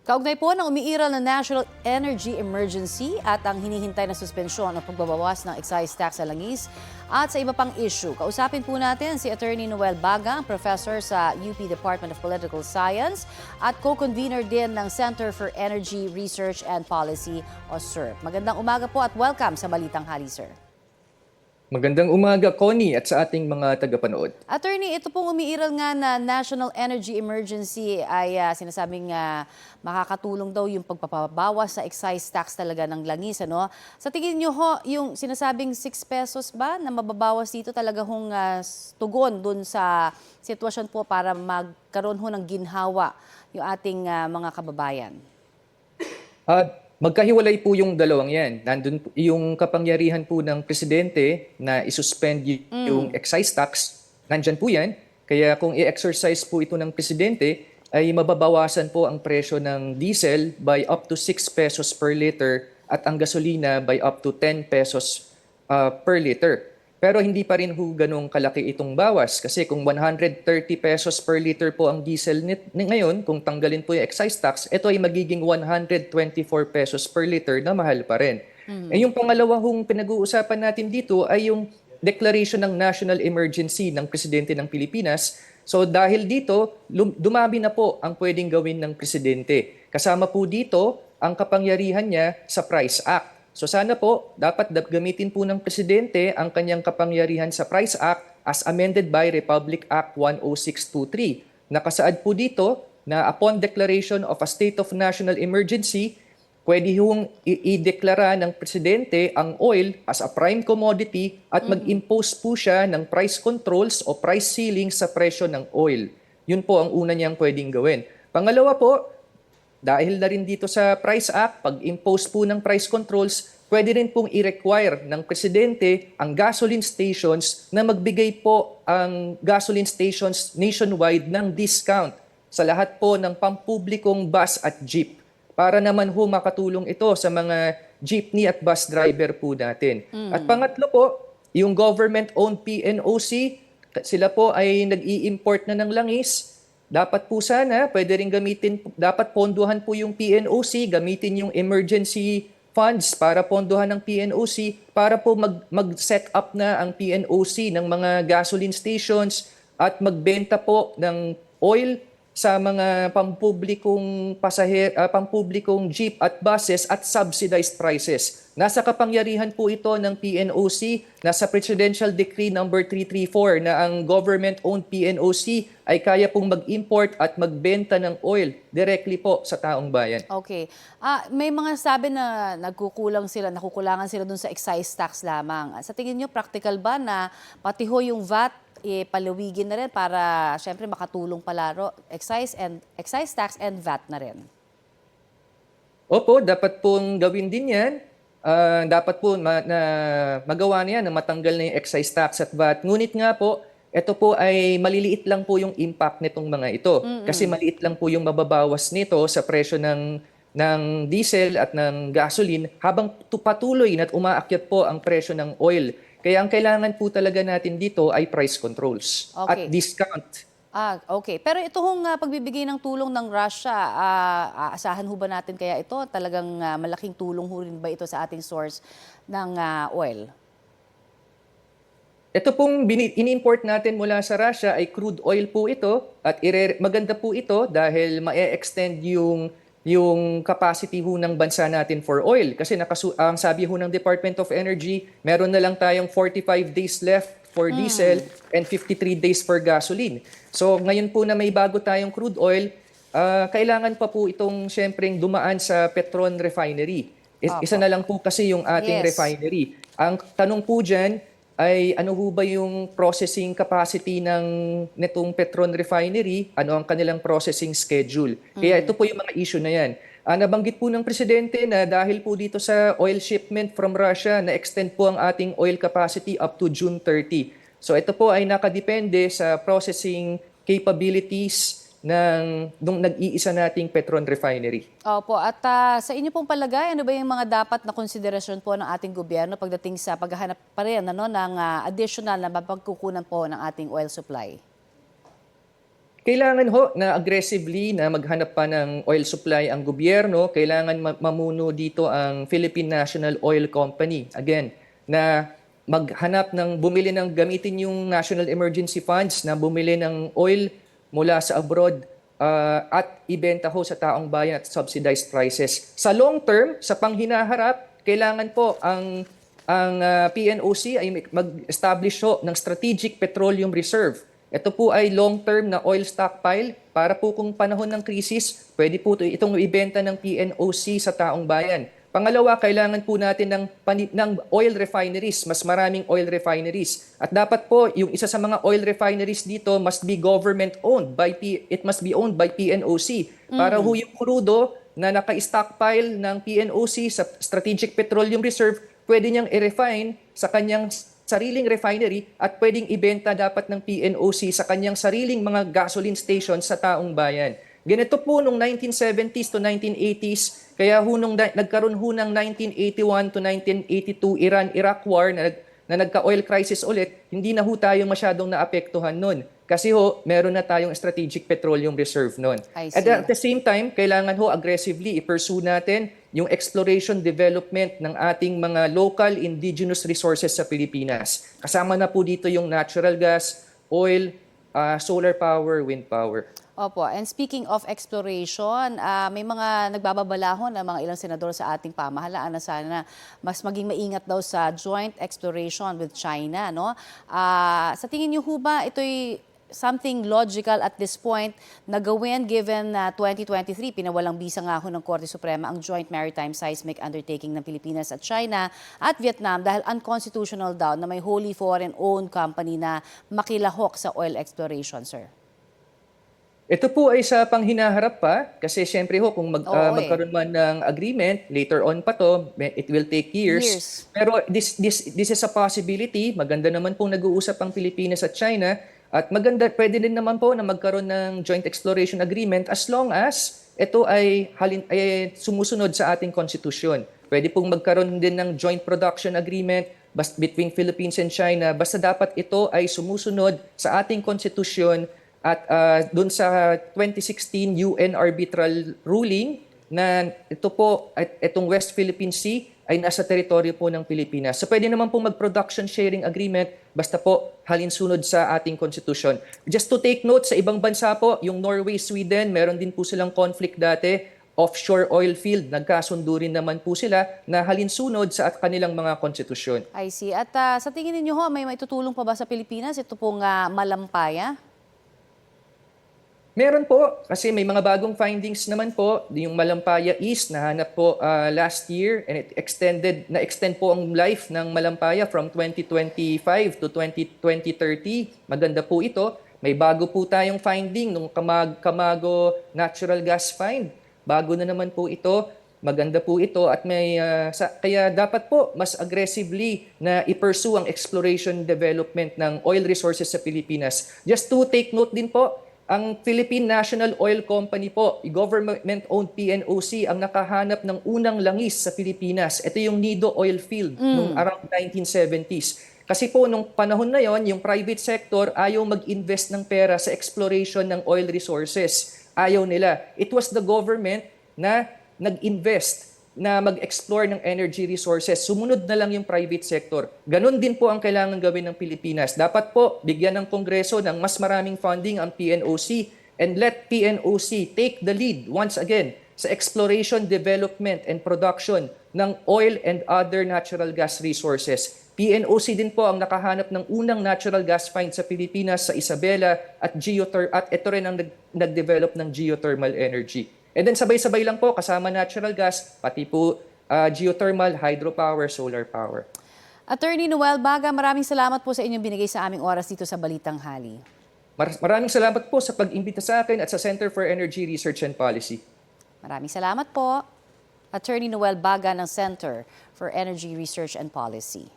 Kaugnay po ng umiiral na National Energy Emergency at ang hinihintay na suspensyon ng pagbabawas ng excise tax sa langis at sa iba pang issue. Kausapin po natin si Attorney Noel Baga, professor sa UP Department of Political Science at co-convener din ng Center for Energy Research and Policy o CERP. Magandang umaga po at welcome sa Balitang Hali, sir. Magandang umaga, Connie, at sa ating mga tagapanood. Attorney, ito pong umiiral nga na National Energy Emergency ay sinasabing makakatulong daw yung pagpapabawas sa excise tax talaga ng langis. Ano? Sa tingin nyo ho, yung sinasabing 6 pesos ba na mababawas dito talaga hong tugon dun sa sitwasyon po para magkaroon ho ng ginhawa yung ating mga kababayan? Magkahiwalay po yung dalawang yan. Nandun po yung kapangyarihan po ng presidente na isuspend yung excise tax. Nandyan po yan. Kaya kung i-exercise po ito ng presidente, ay mababawasan po ang presyo ng diesel by up to 6 pesos per liter at ang gasolina by up to 10 pesos per liter. Pero hindi pa rin ho ganong kalaki itong bawas kasi kung 130 pesos per liter po ang diesel ngayon, kung tanggalin po yung excise tax, ito ay magiging 124 pesos per liter na mahal pa rin. Eh yung pangalawang pinag-uusapan natin dito ay yung declaration ng national emergency ng presidente ng Pilipinas. So dahil dito, dumami na po ang pwedeng gawin ng presidente. Kasama po dito ang kapangyarihan niya sa Price Act. So sana po, dapat gamitin po ng Presidente ang kanyang kapangyarihan sa Price Act as amended by Republic Act 10623. Nakasaad po dito na upon declaration of a state of national emergency, pwede hong i-deklara ng Presidente ang oil as a prime commodity at mag-impose po siya ng price controls o price ceiling sa presyo ng oil. Yun po ang una niyang pwedeng gawin. Pangalawa po, dahil na rin dito sa Price Act, pag-impose po ng price controls, pwede rin pong i-require ng Presidente ang gasoline stations na magbigay po ang gasoline stations nationwide ng discount sa lahat po ng pampublikong bus at jeep. Para naman ho makatulong ito sa mga jeepney at bus driver po natin. At pangatlo po, yung government-owned PNOC, sila po ay nag-i-import na ng langis. Dapat po sana, pwede rin gamitin, dapat ponduhan po yung PNOC, gamitin yung emergency funds para ponduhan ng PNOC para po mag-set up na ang PNOC ng mga gasoline stations at magbenta po ng oil sa mga pampublikong pampublikong jeep at buses at subsidized prices. Nasa kapangyarihan po ito ng PNOC, nasa Presidential Decree number 334 na ang government-owned PNOC ay kaya pong mag-import at magbenta ng oil directly po sa taong bayan. Okay. May mga sabi na nakukulangan sila dun sa excise tax lamang. Sa tingin nyo, practical ba na pati ho yung VAT palawigin na rin para syempre makatulong palaro excise tax and VAT na rin? Opo, dapat pong gawin din yan. Dapat po magawa na yan na matanggal na yung excise tax at VAT. Ngunit nga po, ito po ay maliliit lang po yung impact nitong mga ito. Kasi maliit lang po yung mababawas nito sa presyo ng diesel at ng gasoline habang patuloy na umaakyat po ang presyo ng oil. Kaya ang kailangan po talaga natin dito ay price controls at discount. Okay. Pero ito hong pagbibigay ng tulong ng Russia, aasahan ho ba natin kaya ito? Talagang malaking tulong ho rin ba ito sa ating source ng oil? Ito pong in-import natin mula sa Russia ay crude oil po ito at maganda po ito dahil ma-extend yung capacity ho ng bansa natin for oil. Kasi ang sabi ho ng Department of Energy, meron na lang tayong 45 days left for diesel and 53 days for gasoline. So ngayon po na may bago tayong crude oil, kailangan pa po itong syempreng dumaan sa Petron Refinery. Isa na lang po kasi yung ating refinery. Ang tanong po dyan ay ano ho ba yung processing capacity nitong Petron Refinery, ano ang kanilang processing schedule. Kaya ito po yung mga issue na yan. Nabanggit po ng Presidente na dahil po dito sa oil shipment from Russia, na-extend po ang ating oil capacity up to June 30. So ito po ay nakadepende sa processing capabilities nung nag-iisa nating Petron Refinery. Opo, at sa inyo pong palagay, ano ba yung mga dapat na konsiderasyon po ng ating gobyerno pagdating sa paghahanap pa rin ng additional na mapagkukunan po ng ating oil supply? Kailangan ho na aggressively na maghanap pa ng oil supply ang gobyerno. Kailangan mamuno dito ang Philippine National Oil Company. Again, na maghanap ng bumili ng gamitin yung National Emergency Funds na bumili ng oil mula sa abroad at ibenta ho sa taong bayan at subsidized prices. Sa long term, sa panghinaharap, kailangan po ang PNOC ay mag-establish ho ng Strategic Petroleum Reserve. Ito po ay long-term na oil stockpile para po kung panahon ng krisis, pwede po itong ibenta ng PNOC sa taong bayan. Pangalawa, kailangan po natin ng oil refineries, mas maraming oil refineries. At dapat po, yung isa sa mga oil refineries dito must be government-owned. It must be owned by PNOC. Para ho yung crudo na naka-stockpile ng PNOC sa Strategic Petroleum Reserve, pwede niyang i-refine sa kanyang sariling refinery at pwedeng ibenta dapat ng PNOC sa kanyang sariling mga gasoline stations sa taong bayan. Ganito po nung 1970s to 1980s, kaya nagkaroon ho ng 1981 to 1982 Iran-Iraq War na nagka-oil crisis ulit, hindi na ho tayo masyadong naapektuhan nun. Kasi ho, meron na tayong Strategic Petroleum Reserve nun. I see. At the same time, kailangan ho aggressively i-pursue natin yung exploration development ng ating mga local indigenous resources sa Pilipinas. Kasama na po dito yung natural gas, oil, solar power, wind power. Opo, and speaking of exploration, may mga nagbababalahon na mga ilang senador sa ating pamahalaan na sana mas maging maingat daw sa joint exploration with China, no? Sa tingin niyo ho ba ito'y something logical at this point na gawin given na 2023 pinawalang bisa nga ho ng Korte Suprema ang Joint Maritime Seismic Undertaking ng Pilipinas at China at Vietnam dahil unconstitutional daw na may wholly foreign-owned company na makilahok sa oil exploration, sir? Ito po ay sa panghinaharap pa kasi syempre ho kung magkaroon man ng agreement, later on pa to, it will take years. Pero this is a possibility. Maganda naman pong nag-uusap ang Pilipinas at China at maganda, pwede din naman po na magkaroon ng joint exploration agreement as long as ito ay sumusunod sa ating konstitusyon. Pwede pong magkaroon din ng joint production agreement between Philippines and China basta dapat ito ay sumusunod sa ating konstitusyon at doon sa 2016 UN arbitral ruling na ito po, itong West Philippine Sea ay nasa teritoryo po ng Pilipinas. So pwede naman pong mag-production sharing agreement basta po halinsunod sa ating konstitusyon. Just to take note, sa ibang bansa po, yung Norway, Sweden, meron din po silang conflict dati, offshore oil field. Nagkasundo rin naman po sila na halinsunod sa kanilang mga konstitusyon. I see. At sa tingin niyo ho, may maitutulong pa ba sa Pilipinas? Ito pong Malampaya? Meron po, kasi may mga bagong findings naman po. Yung Malampaya East, nahanap po last year and na-extend po ang life ng Malampaya from 2025 to 2030. Maganda po ito. May bago po tayong finding nung Camago Natural Gas Find. Bago na naman po ito. Maganda po ito at kaya dapat po mas aggressively na i-pursue ang exploration development ng oil resources sa Pilipinas. Just to take note din po, ang Philippine National Oil Company po, government-owned PNOC, ang nakahanap ng unang langis sa Pilipinas. Ito yung Nido Oil Field noong around 1970s. Kasi po nung panahon na yon, yung private sector ayaw mag-invest ng pera sa exploration ng oil resources. Ayaw nila. It was the government na nag-invest na mag-explore ng energy resources. Sumunod na lang yung private sector. Ganon din po ang kailangan gawin ng Pilipinas. Dapat po bigyan ng Kongreso ng mas maraming funding ang PNOC and let PNOC take the lead once again sa exploration, development, and production ng oil and other natural gas resources. PNOC din po ang nakahanap ng unang natural gas find sa Pilipinas sa Isabela at ito rin ang nag-develop ng geothermal energy. And then sabay-sabay lang po, kasama natural gas, pati po geothermal, hydropower, solar power. Attorney Noel Baga, maraming salamat po sa inyong binigay sa aming oras dito sa Balitang Hali. Maraming salamat po sa pag-imbita sa akin at sa Center for Energy Research and Policy. Maraming salamat po, Attorney Noel Baga ng Center for Energy Research and Policy.